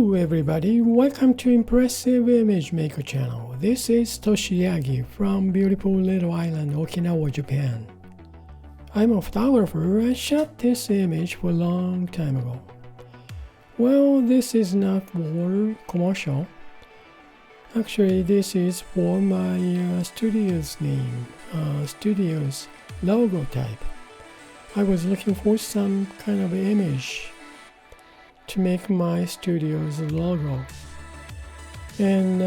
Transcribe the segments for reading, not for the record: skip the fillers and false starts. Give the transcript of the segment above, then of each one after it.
Hello everybody, welcome to Impressive Image Maker channel. This is Toshi Yagi from beautiful little island Okinawa, Japan. I'm a photographer. I shot this image for a long time ago. Well, this is not for commercial. Actually, this is for my studio's name, studio's logo type. I was looking for some kind of image to make my studio's logo, and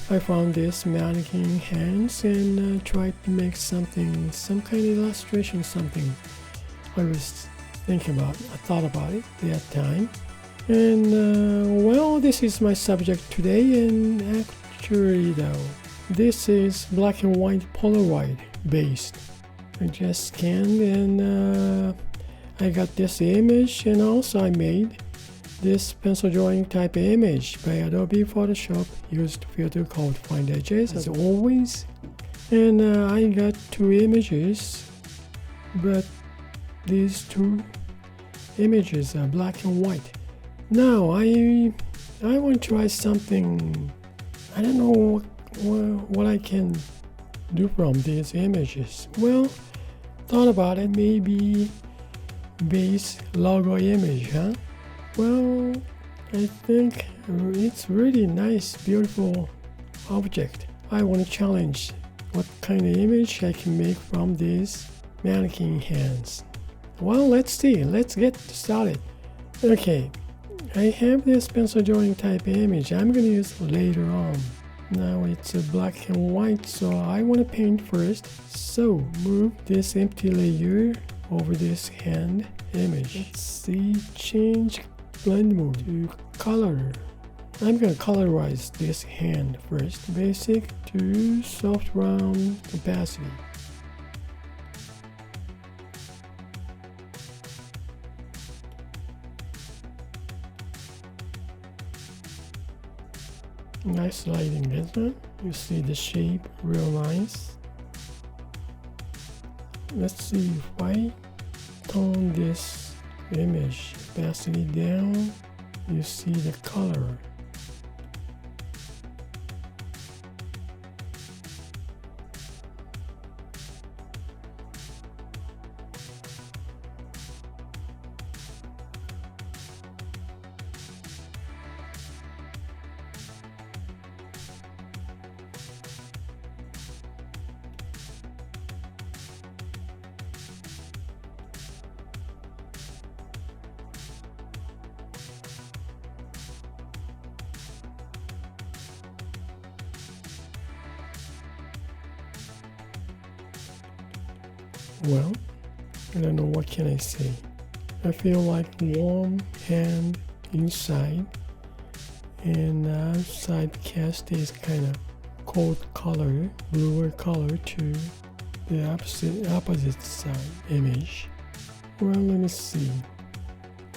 I found this mannequin hands and tried to make some kind of illustration, something I was thinking about. I thought about it at that time, and well, this is my subject today. And actually though, this is black and white Polaroid based. I just scanned and I got this image, and also I made this pencil drawing type image by Adobe Photoshop, used filter called Find Edges as always. And I got two images, but these two images are black and white. Now I want to try something. I don't know what I can do from these images. Well, thought about it, maybe base logo image, huh? Well, I think it's really nice, beautiful object. I want to challenge what kind of image I can make from these mannequin hands. Well, let's see. Let's get started. Okay, I have this pencil drawing type image. I'm going to use later on. Now it's a black and white, so I want to paint first. So move this empty layer over this hand image. Let's see, change blend mode to color. I'm going to colorize this hand first. Basic to soft round opacity. Nice lighting, isn't it? You see the shape real nice. Let's see if I tone this image opacity down, you see the color. Well, I don't know, what can I say? I feel like warm hand inside, and outside cast is kind of cold color, bluer color to the opposite side image. Well, let me see.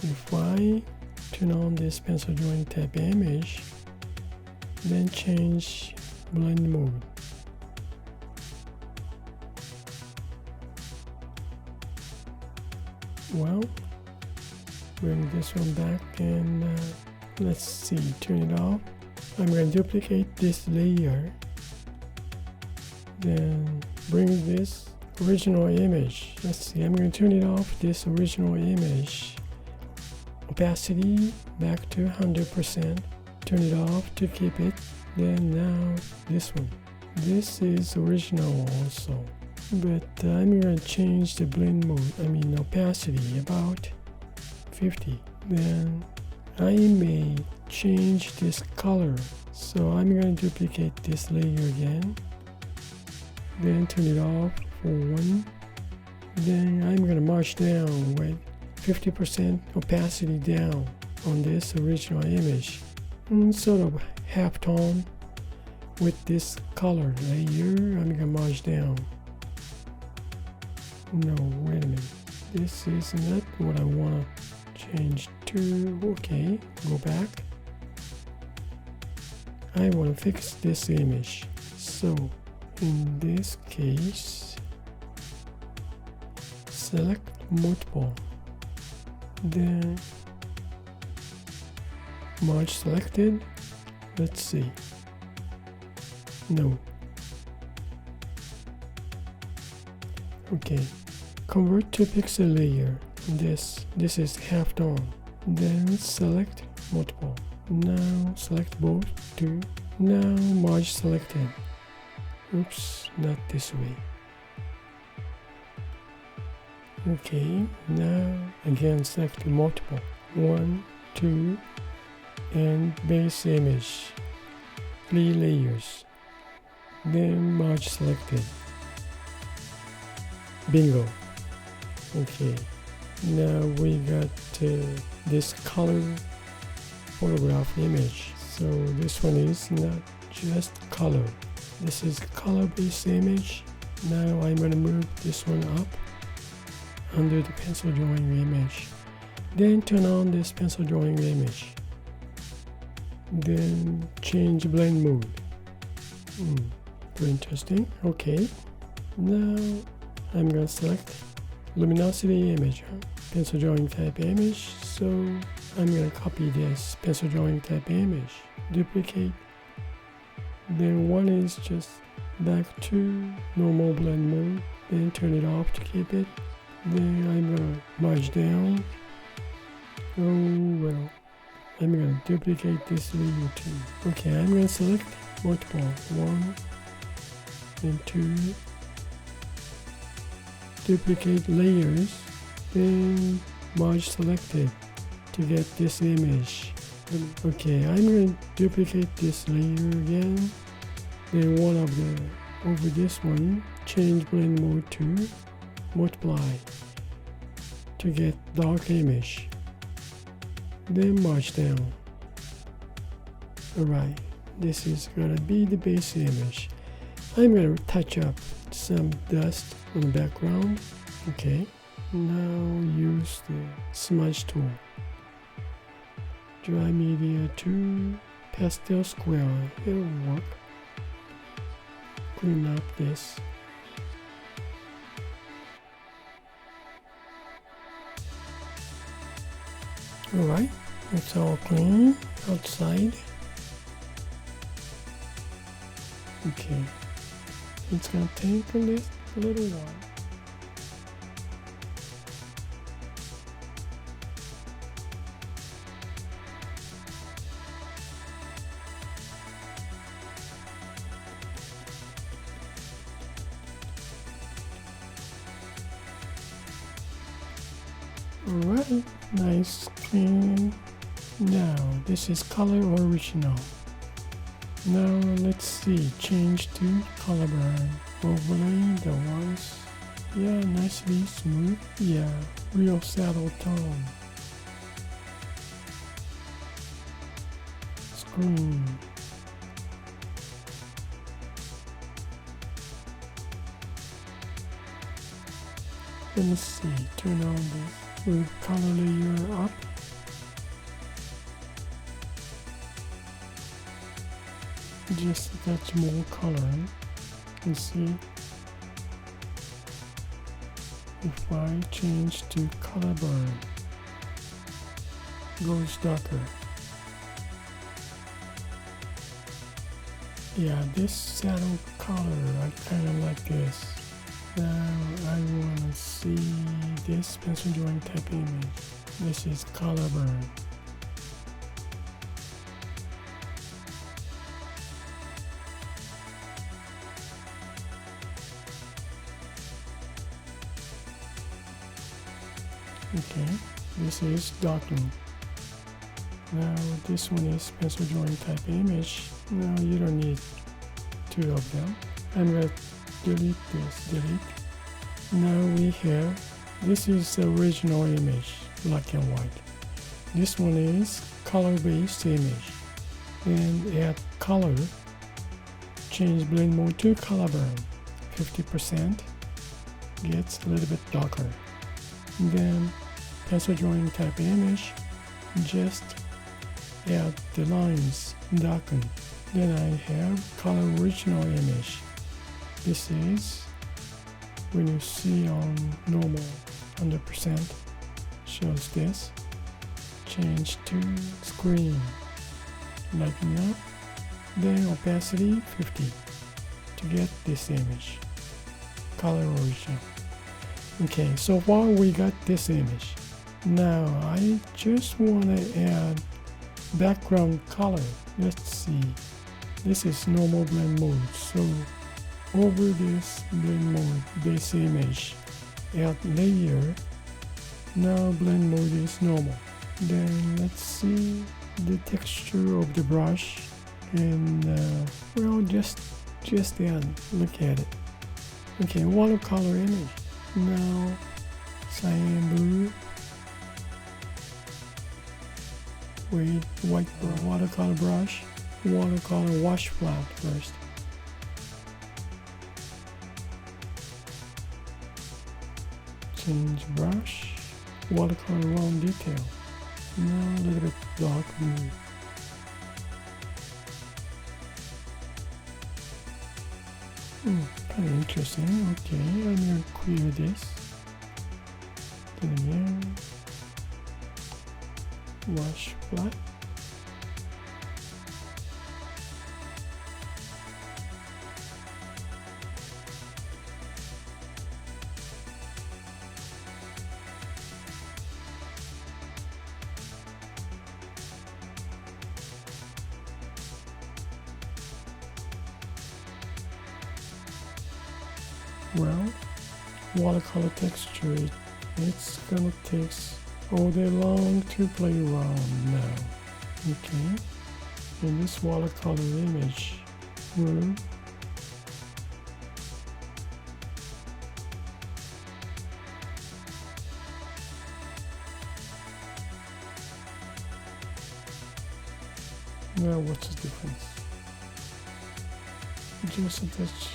If I turn on this pencil drawing type image, then change blend mode. Well, bring this one back and let's see, turn it off. I'm going to duplicate this layer, then bring this original image. Let's see, I'm going to turn it off, this original image. Opacity back to 100%. Turn it off to keep it. Then now this one. This is original also. But I'm going to change the blend mode, opacity about 50. Then I may change this color. So I'm going to duplicate this layer again. Then turn it off for 1. Then I'm going to march down with 50% opacity down on this original image. And sort of half tone with this color layer. I'm going to march down. No, wait a minute. This is not what I want to change to. Okay, go back. I want to fix this image. So, in this case, select multiple. Then Merge selected. Let's see. No. Okay. Convert to pixel layer. This is half done. Then select multiple. Now select both two. Now merge selected. Oops, not this way. Okay, now again select multiple. 1, 2, and base image. 3 layers. Then merge selected. Bingo. Okay, now we got this color photograph image. So this one is not just color. This is color-based image. Now I'm going to move this one up under the pencil drawing image. Then turn on this pencil drawing image. Then change blend mode. Very interesting. Okay. Now I'm going to select luminosity image, pencil drawing type image. So I'm going to copy this pencil drawing type image, duplicate. Then one is just back to normal blend mode. Then turn it off to keep it. Then I'm going to merge down. Oh well, I'm going to duplicate this layer too. Okay, I'm going to select multiple. 1 and 2. Duplicate layers. Then merge selected to get this image. Okay, I'm going to duplicate this layer again. Then one of the over this one, change blend mode to multiply to get dark image. Then merge down. Alright, this is gonna be the base image. I'm gonna touch up some dust on the background. Okay, now use the smudge tool. Dry media to pastel square. It'll work. Clean up this. Alright, it's all clean outside. Okay, it's gonna take a little while. Alright, nice, clean. Now, this is color original. Now, let's see, change to color burn. Overlay the ones. Yeah, nicely smooth. Yeah, real saddle tone. Screen. Let me see, turn on this. With color layer up. Just a touch more color. You see, if I change to color burn, goes darker. Yeah, this saddle color, I kind of like this. Now I want to see this pencil drawing type image. This is color burn. Okay, this is darken. Now this one is pencil drawing type image. No, you don't need two of them. I'm going to delete this, delete. Now we have, this is the original image, black and white. This one is color-based image. And add color, change blend mode to color burn. 50% gets a little bit darker. And then pencil drawing type image, just add the lines, darken. Then I have color original image. This is when you see on normal 100% shows this. Change to screen. lighten up, then opacity 50 to get this image. Colorization. Okay, so far we got this image. Now I just want to add background color. Let's see. This is normal blend mode. So over this blend mode, base image, add layer. Now blend mode is normal. Then let's see the texture of the brush, and well, just add. Look at it. Okay, watercolor image. Now cyan blue with white watercolor brush. Watercolor wash flat first. Change brush. Watercolor round detail. Now a little bit dark blue. Kind of interesting. Okay, I'm going to clear this. Then again, wash flat. Well, watercolor texture, it's gonna take all day long to play around now. Okay, in this watercolor image, well, now what's the difference? Just a touch.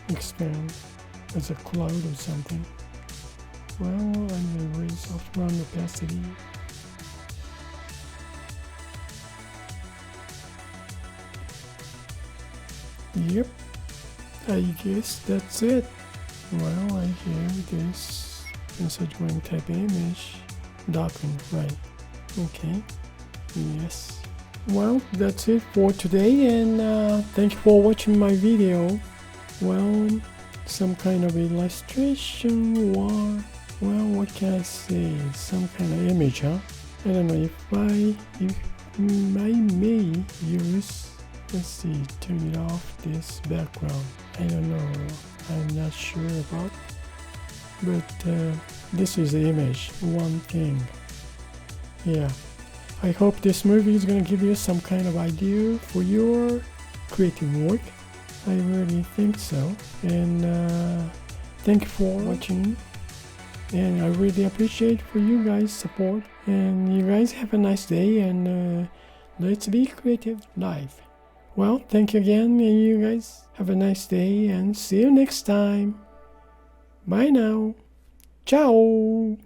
Expand as a cloud or something. Well, I'm going to raise soft round opacity. Yep, I guess that's it. Well, I have this pencil drawing type image. Darken, right. Okay, yes. Well, that's it for today, and thank you for watching my video. Well, some kind of illustration or, well, what can I say? Some kind of image, huh? I don't know if I may use, let's see, turn it off, this background. I don't know, I'm not sure about, but this is the image, one thing. Yeah, I hope this movie is gonna give you some kind of idea for your creative work. I really think so, and thank you for watching, and I really appreciate for you guys' support, and you guys have a nice day, and let's be creative live. Well, thank you again, and you guys have a nice day, and see you next time. Bye now. Ciao.